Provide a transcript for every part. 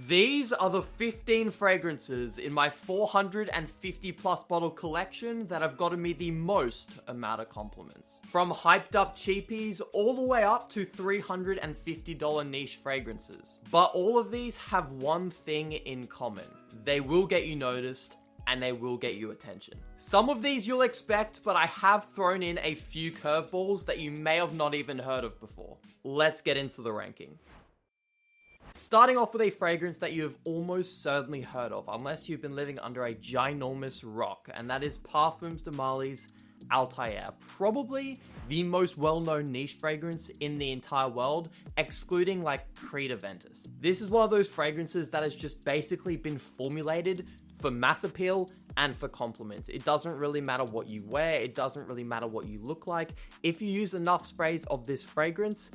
These are the 15 fragrances in my 450 plus bottle collection that have gotten me the most amount of compliments. From hyped up cheapies all the way up to $350 niche fragrances. But all of these have one thing in common. They will get you noticed and they will get you attention. Some of these you'll expect, but I have thrown in a few curveballs that you may have not even heard of before. Let's get into the ranking. Starting off with a fragrance that you have almost certainly heard of, unless you've been living under a ginormous rock, and that is Parfums de Marly's Althair. Probably the most well-known niche fragrance in the entire world, excluding like Creed Aventus. This is one of those fragrances that has just basically been formulated for mass appeal and for compliments. It doesn't really matter what you wear, it doesn't really matter what you look like. If you use enough sprays of this fragrance,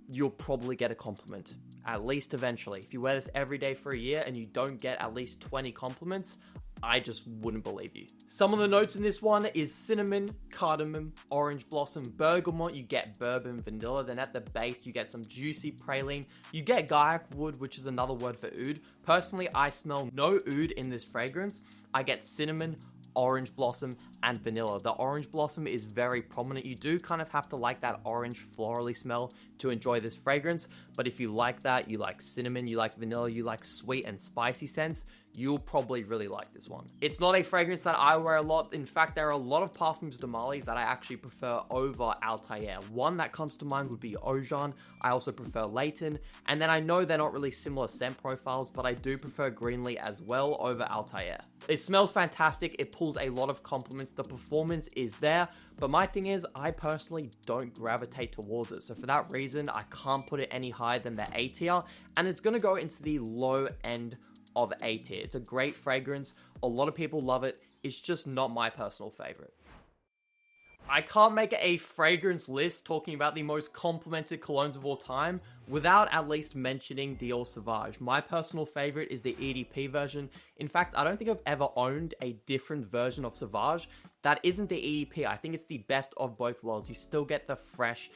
you'll probably get a compliment, at least eventually. If you wear this every day for a year and you don't get at least 20 compliments, I just wouldn't believe you. Some of the notes in this one is cinnamon, cardamom, orange blossom, bergamot, you get bourbon, vanilla, then at the base you get some juicy praline, you get gaiac wood, which is another word for oud. Personally, I smell no oud in this fragrance. I get cinnamon, orange blossom, and vanilla. The orange blossom is very prominent. You do kind of have to like that orange florally smell to enjoy this fragrance, but if you like that, you like cinnamon, you like vanilla, you like sweet and spicy scents, you'll probably really like this one. It's not a fragrance that I wear a lot. In fact, there are a lot of Parfums de Marly's that I actually prefer over Althair. One that comes to mind would be Ojan. I also prefer Leighton. And then I know they're not really similar scent profiles, but I do prefer Greenlee as well over Althair. It smells fantastic. It pulls a lot of compliments. The performance is there. But my thing is, I personally don't gravitate towards it. So for that reason, I can't put it any higher than the A tier. And it's going to go into the low end of A tier. It's a great fragrance. A lot of people love it. It's just not my personal favorite. I can't make a fragrance list talking about the most complimented colognes of all time without at least mentioning Dior Sauvage. My personal favorite is the EDP version. In fact, I don't think I've ever owned a different version of Sauvage that isn't the EDP. I think it's the best of both worlds. You still get the fresh,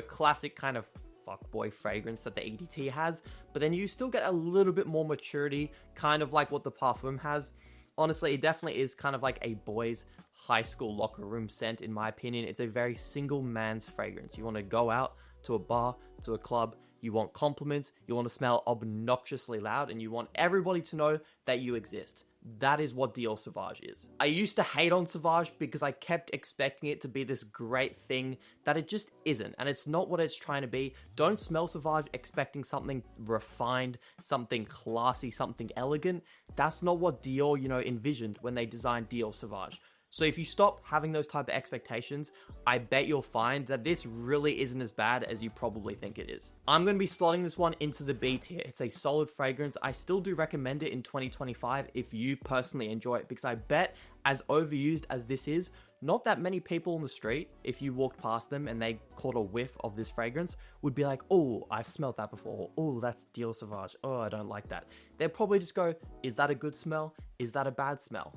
classic kind of fuckboy fragrance that the EDT has, but then you still get a little bit more maturity, kind of like what the Parfum has. Honestly, it definitely is kind of like a boys' high school locker room scent, in my opinion. It's a very single man's fragrance. You want to go out to a bar, to a club, you want compliments, you want to smell obnoxiously loud, and you want everybody to know that you exist. That is what Dior Sauvage is. I used to hate on Sauvage because I kept expecting it to be this great thing that it just isn't, and it's not what it's trying to be. Don't smell Sauvage expecting something refined, something classy, something elegant. That's not what Dior, envisioned when they designed Dior Sauvage. So if you stop having those type of expectations, I bet you'll find that this really isn't as bad as you probably think it is. I'm going to be slotting this one into the B tier. It's a solid fragrance. I still do recommend it in 2025 if you personally enjoy it, because I bet, as overused as this is, not that many people on the street, if you walked past them and they caught a whiff of this fragrance, would be like, oh, I've smelled that before. Oh, that's Dior Sauvage. Oh, I don't like that. They'd probably just go, is that a good smell? Is that a bad smell?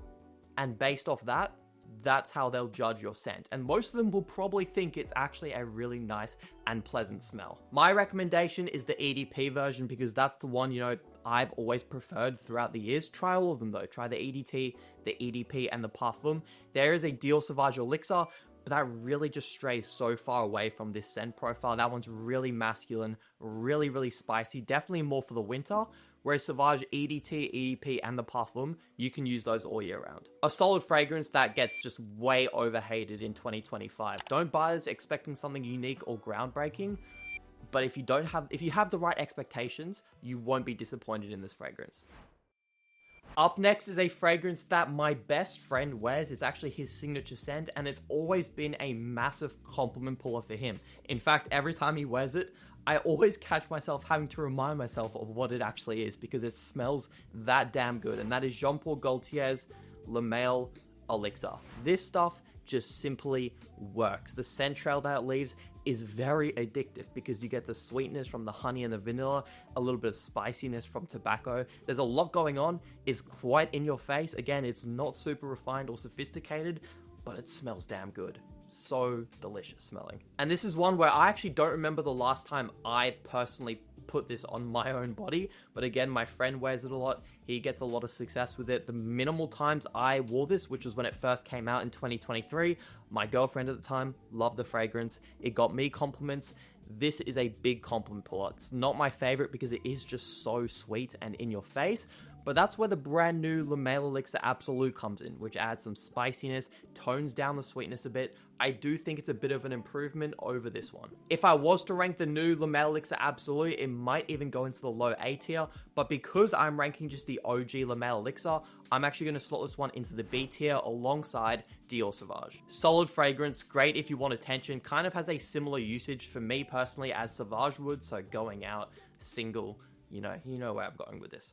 And based off that, that's how they'll judge your scent. And most of them will probably think it's actually a really nice and pleasant smell. My recommendation is the EDP version because that's the one, I've always preferred throughout the years. Try all of them though. Try the EDT, the EDP, and the Parfum. There is a Dior Sauvage Elixir, but that really just strays so far away from this scent profile. That one's really masculine, really, really spicy, definitely more for the winter. Whereas Sauvage EDT, EDP, and the Parfum, you can use those all year round. A solid fragrance that gets just way overhated in 2025. Don't buy this expecting something unique or groundbreaking, but if you have the right expectations, you won't be disappointed in this fragrance. Up next is a fragrance that my best friend wears. It's actually his signature scent, and it's always been a massive compliment puller for him. In fact, every time he wears it, I always catch myself having to remind myself of what it actually is because it smells that damn good, and that is Jean Paul Gaultier's Le Male Elixir. This stuff just simply works. The scent trail that it leaves is very addictive because you get the sweetness from the honey and the vanilla, a little bit of spiciness from tobacco. There's a lot going on. It's quite in your face. Again, it's not super refined or sophisticated, but it smells damn good. So delicious smelling. And this is one where I actually don't remember the last time I personally put this on my own body, but again, my friend wears it a lot. He gets a lot of success with it. The minimal times I wore this, which was when it first came out in 2023, my girlfriend at the time loved the fragrance. It got me compliments. This is a big compliment puller. It's not my favorite because it is just so sweet and in your face, but that's where the brand new Male Elixir Absolute comes in, which adds some spiciness, tones down the sweetness a bit. I do think it's a bit of an improvement over this one. If I was to rank the new Male Elixir Absolute, it might even go into the low A tier, but because I'm ranking just the OG Male Elixir, I'm actually going to slot this one into the B tier alongside Dior Sauvage. Solid fragrance, great if you want attention, kind of has a similar usage for me personally as Sauvage would, so going out, single, you know where I'm going with this.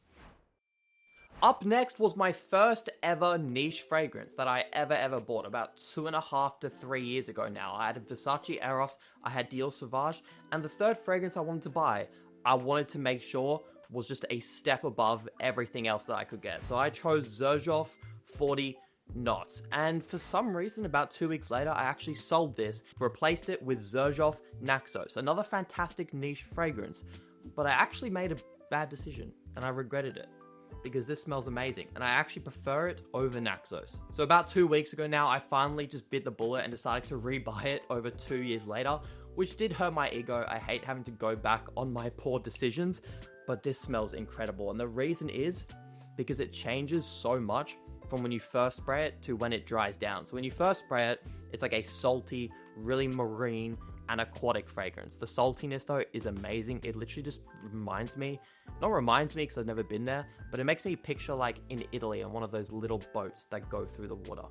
Up next was my first ever niche fragrance that I ever bought about 2.5 to 3 years ago now. I had Versace Eros, I had Dior Sauvage, and the third fragrance I wanted to buy, I wanted to make sure was just a step above everything else that I could get. So I chose Xerjoff 40 knots. And for some reason, about 2 weeks later, I actually sold this, replaced it with Xerjoff Naxos, another fantastic niche fragrance. But I actually made a bad decision, and I regretted it, because this smells amazing, and I actually prefer it over Naxos. So about 2 weeks ago now, I finally just bit the bullet and decided to rebuy it over 2 years later, which did hurt my ego. I hate having to go back on my poor decisions, but this smells incredible. And the reason is because it changes so much from when you first spray it to when it dries down. So when you first spray it, it's like a salty, really marine and aquatic fragrance. The saltiness though is amazing. It literally just reminds me because I've never been there, but it makes me picture like in Italy on one of those little boats that go through the water.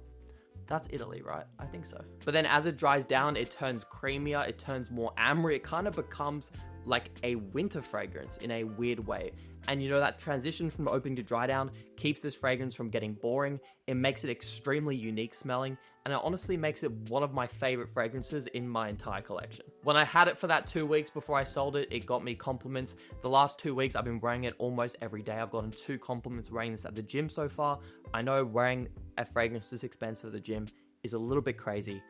That's Italy, right? I think so. But then as it dries down, it turns creamier, it turns more ambery, it kind of becomes like a winter fragrance in a weird way. And you know, that transition from opening to dry down keeps this fragrance from getting boring. It makes it extremely unique smelling, and it honestly makes it one of my favorite fragrances in my entire collection. When I had it for that 2 weeks before I sold it, it got me compliments. The last 2 weeks, I've been wearing it almost every day. I've gotten 2 compliments wearing this at the gym so far. I know wearing a fragrance this expensive at the gym is a little bit crazy,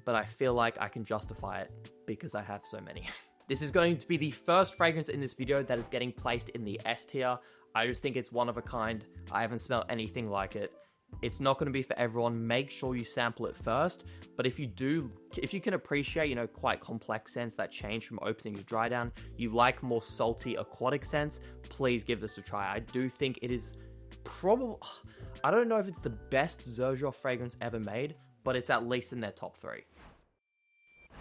but I feel like I can justify it because I have so many. This is going to be the first fragrance in this video that is getting placed in the S tier. I just think it's one of a kind. I haven't smelled anything like it. It's not going to be for everyone. Make sure you sample it first. But if you can appreciate, quite complex scents that change from opening to dry down, you like more salty aquatic scents, please give this a try. I do think it is probably, I don't know if it's the best Xerjoff fragrance ever made, but it's at least in their top 3.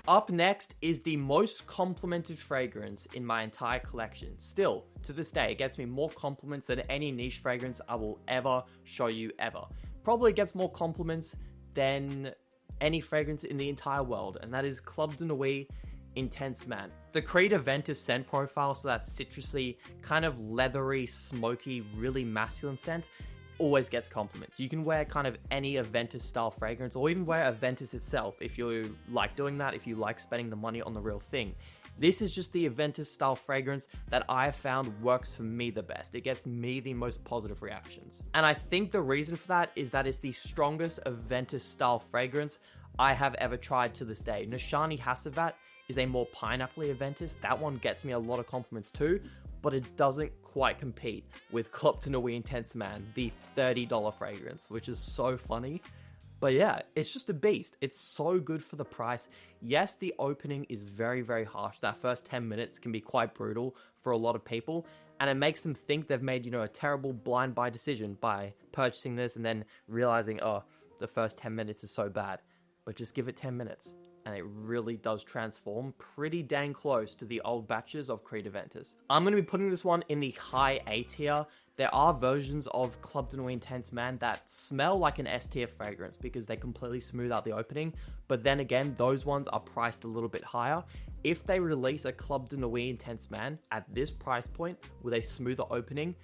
Up next is the most complimented fragrance in my entire collection. Still, to this day, it gets me more compliments than any niche fragrance I will ever show you ever. Probably gets more compliments than any fragrance in the entire world, and that is Club de Nuit Intense Man. The Creed Aventus scent profile, so that citrusy, kind of leathery, smoky, really masculine scent, always gets compliments. You can wear kind of any Aventus style fragrance, or even wear Aventus itself if you like doing that, if you like spending the money on the real thing. This is just the Aventus style fragrance that I have found works for me the best. It gets me the most positive reactions. And I think the reason for that is that it's the strongest Aventus style fragrance I have ever tried to this day. Nishane Ani is a more pineapple-y Aventus. That one gets me a lot of compliments too, but it doesn't quite compete with Club de Nuit Intense Man, the $30 fragrance, which is so funny. But yeah, it's just a beast. It's so good for the price. Yes, the opening is very, very harsh. That first 10 minutes can be quite brutal for a lot of people, and it makes them think they've made, a terrible blind buy decision by purchasing this and then realizing, oh, the first 10 minutes is so bad. But just give it 10 minutes. And it really does transform pretty dang close to the old batches of Creed Aventus. I'm going to be putting this one in the high A tier. There are versions of Club de Nuit Intense Man that smell like an S tier fragrance because they completely smooth out the opening. But then again, those ones are priced a little bit higher. If they release a Club de Nuit Intense Man at this price point with a smoother opening,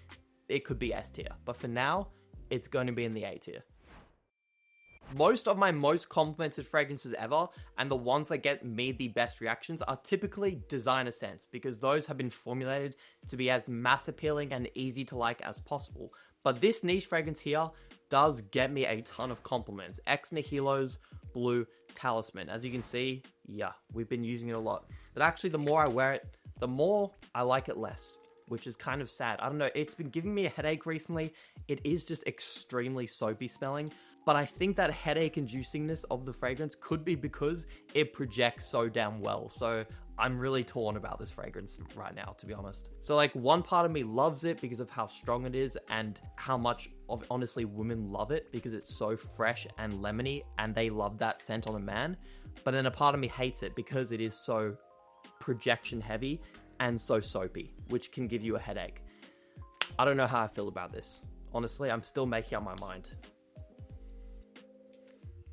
it could be S tier. But for now, it's going to be in the A tier. Most of my most complimented fragrances ever, and the ones that get me the best reactions, are typically designer scents, because those have been formulated to be as mass appealing and easy to like as possible. But this niche fragrance here does get me a ton of compliments. Ex Nihilo's Blue Talisman. As you can see, yeah, we've been using it a lot. But actually, the more I wear it, the more I like it less, which is kind of sad. I don't know, it's been giving me a headache recently. It is just extremely soapy smelling, but I think that headache inducingness of the fragrance could be because it projects so damn well. So I'm really torn about this fragrance right now, to be honest. So like, one part of me loves it because of how strong it is and how much of, honestly, women love it because it's so fresh and lemony and they love that scent on a man. But then a part of me hates it because it is so projection heavy and so soapy, which can give you a headache. I don't know how I feel about this. Honestly, I'm still making up my mind.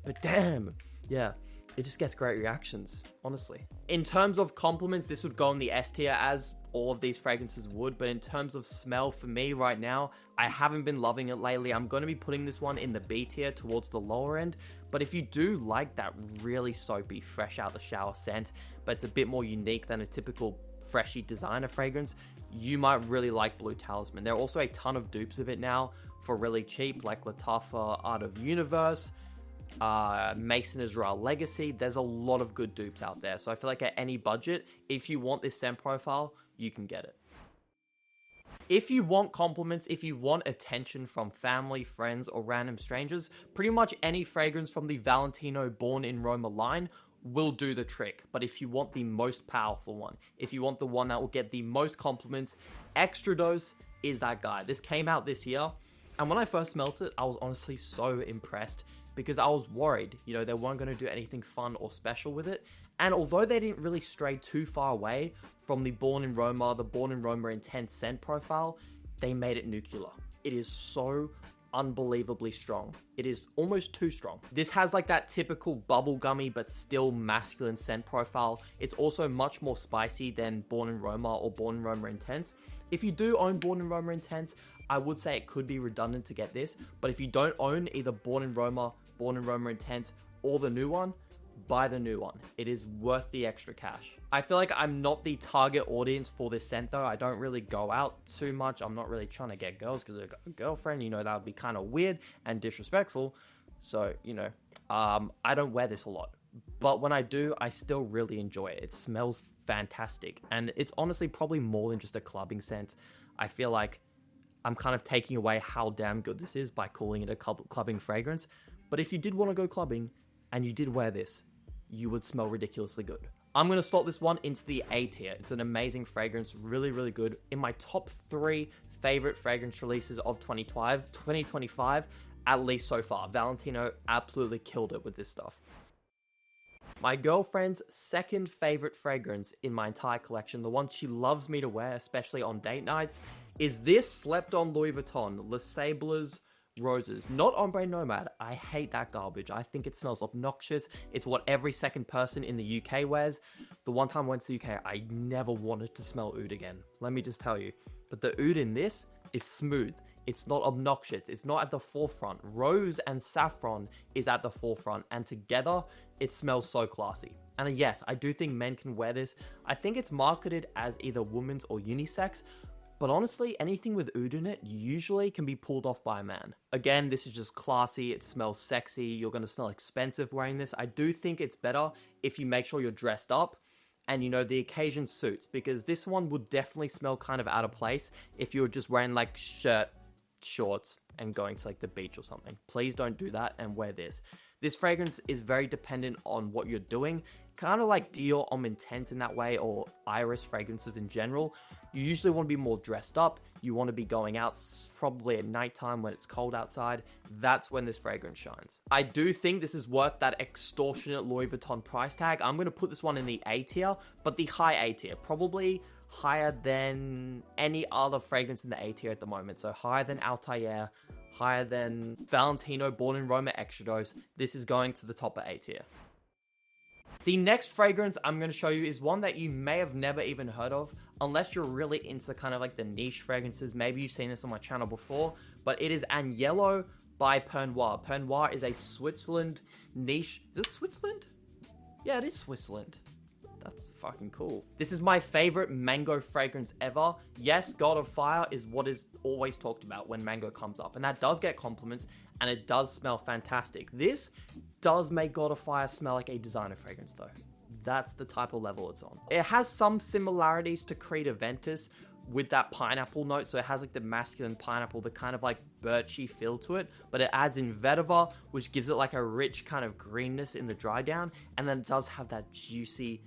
But damn, yeah, it just gets great reactions, honestly. In terms of compliments, this would go in the S tier, as all of these fragrances would, but in terms of smell, for me right now, I haven't been loving it lately. I'm going to be putting this one in the B tier towards the lower end, but if you do like that really soapy, fresh out the shower scent, but it's a bit more unique than a typical freshy designer fragrance, you might really like Blue Talisman. There are also a ton of dupes of it now for really cheap, like Lattafa Art of Universe, Mason Israel Legacy. There's a lot of good dupes out there, so I feel like at any budget, if you want this scent profile, you can get it. If you want compliments, if you want attention from family, friends, or random strangers, pretty much any fragrance from the Valentino Born in Roma line will do the trick. But if you want the most powerful one, if you want the one that will get the most compliments, Extradose is that guy. This came out this year, and when I first smelt it, I was honestly so impressed because I was worried, you know, they weren't going to do anything fun or special with it. And although they didn't really stray too far away from the Born in Roma Intense scent profile, they made it nuclear. It is so unbelievably strong. It is almost too strong. This has like that typical bubblegummy but still masculine scent profile. It's also much more spicy than Born in Roma or Born in Roma Intense. If you do own Born in Roma Intense, I would say it could be redundant to get this, but if you don't own either Born in Roma Intense, or the new one, buy the new one. It is worth the extra cash. I feel like I'm not the target audience for this scent though. I don't really go out too much. I'm not really trying to get girls because I've got a girlfriend, you know, that would be kind of weird and disrespectful. So, you know, I don't wear this a lot. But when I do, I still really enjoy it. It smells fantastic. And it's honestly probably more than just a clubbing scent. I feel like I'm kind of taking away how damn good this is by calling it a clubbing fragrance. But if you did want to go clubbing and you did wear this, you would smell ridiculously good. I'm going to slot this one into the A tier. It's an amazing fragrance, really, really good. In my top 3 favorite fragrance releases of 2025, at least so far. Valentino absolutely killed it with this stuff. My girlfriend's second favorite fragrance in my entire collection, the one she loves me to wear, especially on date nights, is this slept on Louis Vuitton, Le Sables Roses. Not Ombre Nomad. I hate that garbage. I think it smells obnoxious. It's what every second person in the UK wears. The one time I went to the UK, I never wanted to smell oud again. Let me just tell you. But the oud in this is smooth. It's not obnoxious. It's not at the forefront. Rose and saffron is at the forefront, and together it smells so classy. And yes, I do think men can wear this. I think it's marketed as either women's or unisex, but honestly, anything with oud in it usually can be pulled off by a man. Again, this is just classy. It smells sexy. You're going to smell expensive wearing this. I do think it's better if you make sure you're dressed up and, you know, the occasion suits, because this one would definitely smell kind of out of place if you were just wearing like shirt, shorts, and going to like the beach or something. Please don't do that and wear this. This fragrance is very dependent on what you're doing, kind of like Dior Intense in that way, or Iris fragrances in general. You usually want to be more dressed up. You want to be going out probably at nighttime when it's cold outside. That's when this fragrance shines. I do think this is worth that extortionate Louis Vuitton price tag. I'm going to put this one in the A tier, but the high A tier, probably higher than any other fragrance in the A tier at the moment. So higher than Althair, higher than Valentino Born in Roma Extradose. This is going to the top of A tier. The next fragrance I'm going to show you is one that you may have never even heard of, unless you're really into kind of like the niche fragrances. Maybe you've seen this on my channel before, but it is Anelo by Pernoir. Pernoir is a Switzerland niche. Is this Switzerland? Yeah, it is Switzerland. That's fucking cool. This is my favorite mango fragrance ever. Yes, God of Fire is what is always talked about when mango comes up, and that does get compliments, and it does smell fantastic. This does make God of Fire smell like a designer fragrance though. That's the type of level it's on. It has some similarities to Creed Aventus with that pineapple note. So it has like the masculine pineapple, the kind of like birchy feel to it, but it adds in vetiver, which gives it like a rich kind of greenness in the dry down. And then it does have that juicy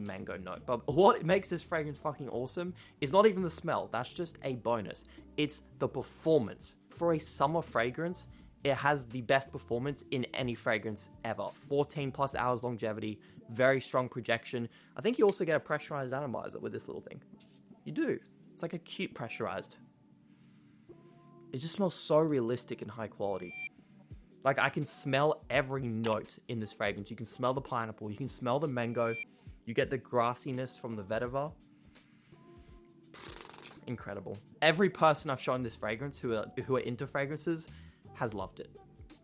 mango note. But what makes this fragrance fucking awesome is not even the smell. That's just a bonus. It's the performance. For a summer fragrance, it has the best performance in any fragrance ever. 14 plus hours longevity, very strong projection. I think you also get a pressurized atomizer with this little thing. You do. It's like a cute pressurized. It just smells so realistic and high quality. Like, I can smell every note in this fragrance. You can smell the pineapple. You can smell the mango. You get the grassiness from the vetiver. Incredible. Every person I've shown this fragrance who are into fragrances has loved it.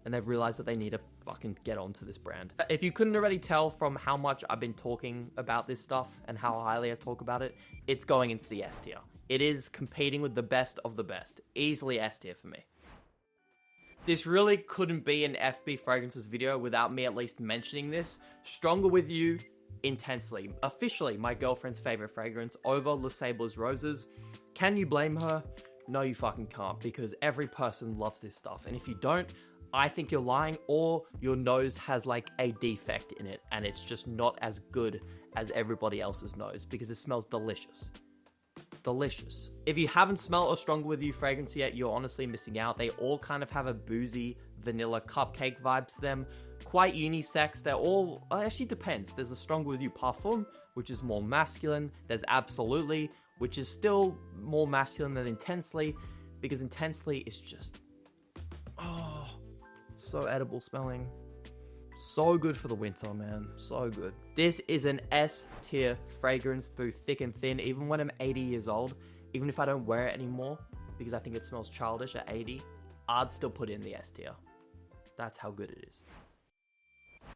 And they've realized that they need to fucking get onto this brand. If you couldn't already tell from how much I've been talking about this stuff and how highly I talk about it, it's going into the S tier. It is competing with the best of the best. Easily S tier for me. This really couldn't be an FB Fragrances video without me at least mentioning this. Stronger With You Intensely. Officially my girlfriend's favorite fragrance over Le Sables Roses. Can you blame her? No, you fucking can't, because every person loves this stuff. And if you don't, I think you're lying, or your nose has like a defect in it and it's just not as good as everybody else's nose, because it smells delicious. Delicious. If you haven't smelled a Stronger With You fragrance yet, you're honestly missing out. They all kind of have a boozy, vanilla cupcake vibes to them. Quite unisex. They're all, actually depends. There's a Stronger With You Parfum, which is more masculine. There's Absolutely, which is still more masculine than Intensely, because Intensely is just, oh, so edible smelling. So good for the winter, man. So good. This is an S tier fragrance through thick and thin. Even when I'm 80 years old, even if I don't wear it anymore, because I think it smells childish at 80, I'd still put it in the S tier. That's how good it is.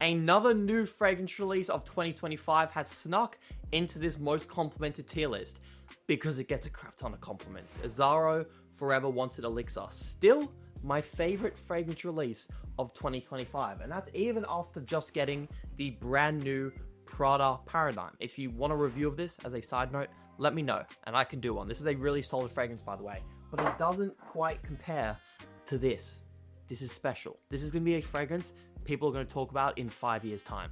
Another new fragrance release of 2025 has snuck into this most complimented tier list because it gets a crap ton of compliments. Azzaro Forever Wanted Elixir. Still my favorite fragrance release of 2025, and that's even after just getting the brand new Prada Paradigm. If you want a review of this as a side note, let me know and I can do one. This is a really solid fragrance, by the way, but it doesn't quite compare to this. This is special. This is going to be a fragrance people are going to talk about in 5 years time.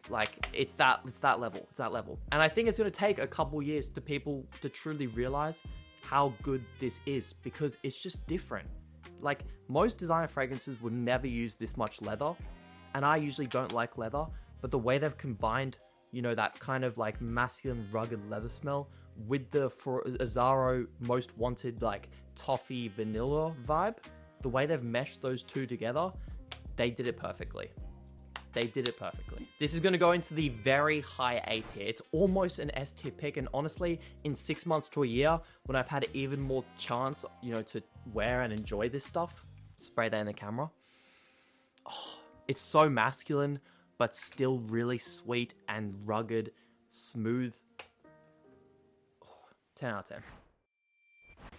Like, it's that level. It's that level. And I think it's going to take a couple years to people to truly realize how good this is, because it's just different. Like, most designer fragrances would never use this much leather, and I usually don't like leather, but the way they've combined, you know, that kind of like masculine rugged leather smell with the Azzaro Most Wanted like toffee vanilla vibe, the way they've meshed those two together, they did it perfectly. They did it perfectly. This is going to go into the very high A tier. It's almost an S tier pick, and honestly, in 6 months to a year, when I've had even more chance, you know, to wear and enjoy this stuff, spray that in the camera. Oh, it's so masculine, but still really sweet and rugged, smooth. Oh, 10 out of 10.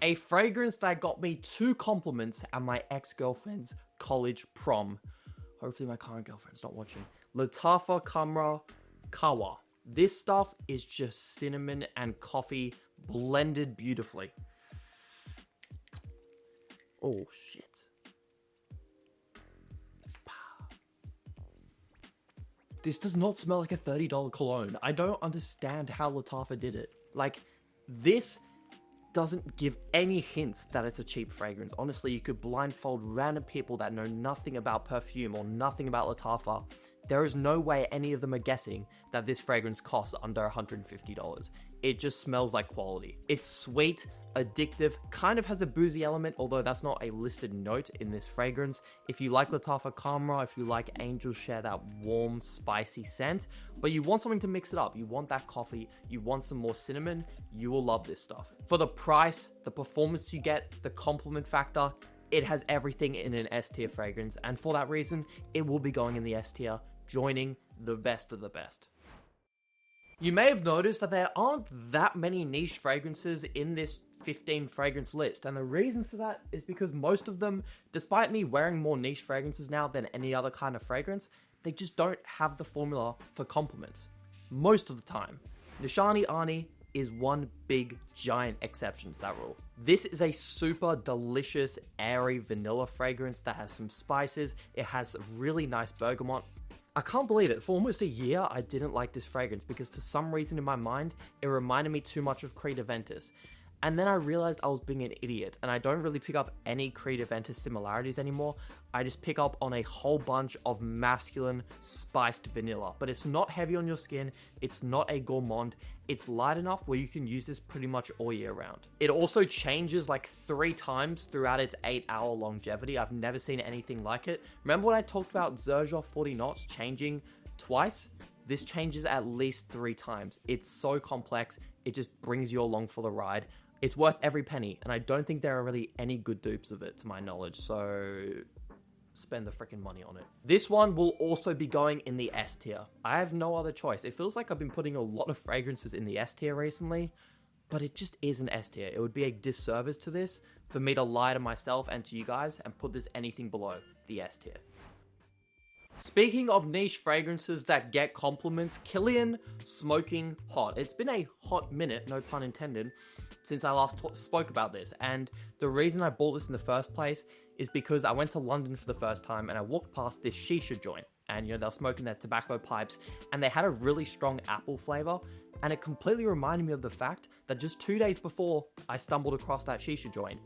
A fragrance that got me 2 compliments at my ex-girlfriend's college prom. Hopefully my current girlfriend's not watching. Khamrah Qahwa. This stuff is just cinnamon and coffee blended beautifully. Oh shit. This does not smell like a $30 cologne. I don't understand how Lattafa did it. Like, this doesn't give any hints that it's a cheap fragrance. Honestly, you could blindfold random people that know nothing about perfume or nothing about Lattafa. There is no way any of them are guessing that this fragrance costs under $150. It just smells like quality. It's sweet, addictive, kind of has a boozy element, although that's not a listed note in this fragrance. If you like Lattafa Khamrah, if you like Angel Share, that warm, spicy scent, but you want something to mix it up, you want that coffee, you want some more cinnamon, you will love this stuff. For the price, the performance you get, the compliment factor, it has everything in an S tier fragrance, and for that reason, it will be going in the S tier, joining the best of the best. You may have noticed that there aren't that many niche fragrances in this 15 fragrance list, and the reason for that is because most of them, despite me wearing more niche fragrances now than any other kind of fragrance, they just don't have the formula for compliments. most of the time. Nishane Ani is one big giant exception to that rule. This is a super delicious airy vanilla fragrance that has some spices. It has really nice bergamot. I can't believe it. For almost a year, I didn't like this fragrance because for some reason in my mind, it reminded me too much of Creed Aventus. And then I realized I was being an idiot, and I don't really pick up any Creed Aventus similarities anymore. I just pick up on a whole bunch of masculine spiced vanilla, but it's not heavy on your skin. It's not a gourmand. It's light enough where you can use this pretty much all year round. It also changes like 3 times throughout its 8-hour longevity. I've never seen anything like it. Remember when I talked about Xerjoff 40 knots changing twice? This changes at least 3 times. It's so complex. It just brings you along for the ride. It's worth every penny, and I don't think there are really any good dupes of it to my knowledge, so spend the freaking money on it. This one will also be going in the S tier. I have no other choice. It feels like I've been putting a lot of fragrances in the S tier recently, but it just is an S tier. It would be a disservice to this for me to lie to myself and to you guys and put this anything below the S tier. Speaking of niche fragrances that get compliments, Kilian Smoking Hot. It's been a hot minute, no pun intended, since I last spoke about this, and the reason I bought this in the first place is because I went to London for the first time and I walked past this shisha joint, and you know, they were smoking their tobacco pipes and they had a really strong apple flavor, and it completely reminded me of the fact that just 2 days before I stumbled across that shisha joint,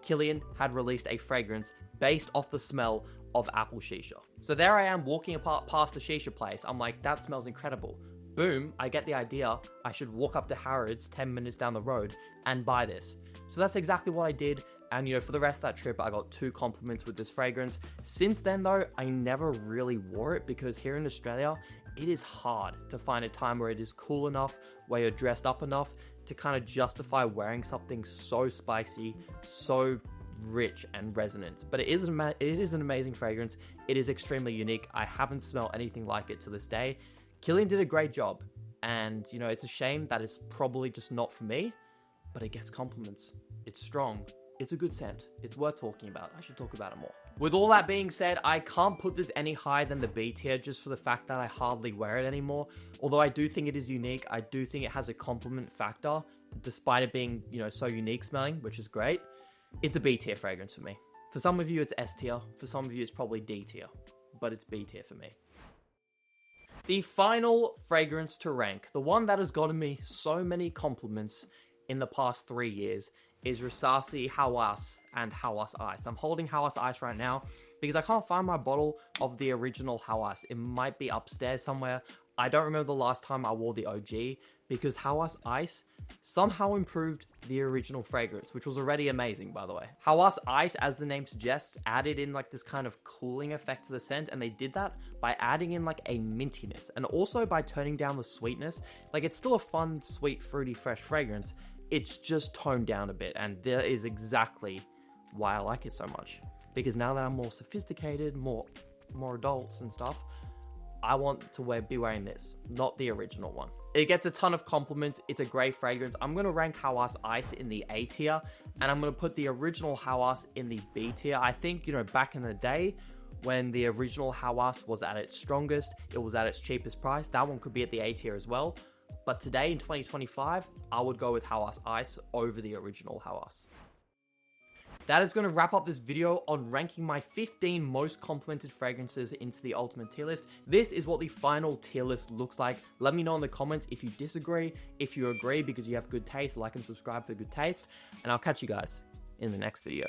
Kilian had released a fragrance based off the smell of apple shisha. So there I am walking past the shisha place. I'm like, that smells incredible. Boom, I get the idea I should walk up to Harrods 10 minutes down the road and buy this. So that's exactly what I did, and you know, for the rest of that trip I got 2 compliments with this fragrance. Since then though, I never really wore it because here in Australia, it is hard to find a time where it is cool enough, where you're dressed up enough to kind of justify wearing something so spicy, so rich and resonant. But it is an amazing fragrance. It is extremely unique. I haven't smelled anything like it to this day. Kilian did a great job, and you know, it's a shame that it's probably just not for me, but it gets compliments. It's strong. It's a good scent. It's worth talking about. I should talk about it more. With all that being said, I can't put this any higher than the B tier just for the fact that I hardly wear it anymore. Although I do think it is unique. I do think it has a compliment factor, despite it being, you know, so unique smelling, which is great. It's a B tier fragrance for me. For some of you, it's S tier. For some of you, it's probably D tier, but it's B tier for me. The final fragrance to rank, the one that has gotten me so many compliments in the past 3 years, is Rasasi Hawas and Hawas Ice. I'm holding Hawas Ice right now because I can't find my bottle of the original Hawas. It might be upstairs somewhere. I don't remember the last time I wore the OG because Hawas Ice somehow improved the original fragrance, which was already amazing, by the way. Hawas Ice, as the name suggests, added in like this kind of cooling effect to the scent, and they did that by adding in like a mintiness and also by turning down the sweetness. Like, it's still a fun, sweet, fruity, fresh fragrance. It's just toned down a bit, and that is exactly why I like it so much. Because now that I'm more sophisticated, more adults and stuff, I want to be wearing this, not the original one. It gets a ton of compliments. It's a great fragrance. I'm going to rank Hawas Ice in the A tier, and I'm going to put the original Hawas in the B tier. I think, you know, back in the day when the original Hawas was at its strongest, it was at its cheapest price. That one could be at the A tier as well. But today in 2025, I would go with Hawas Ice over the original Hawas. That is going to wrap up this video on ranking my 15 most complimented fragrances into the ultimate tier list. This is what the final tier list looks like. Let me know in the comments if you disagree, if you agree because you have good taste. Like and subscribe for good taste, and I'll catch you guys in the next video.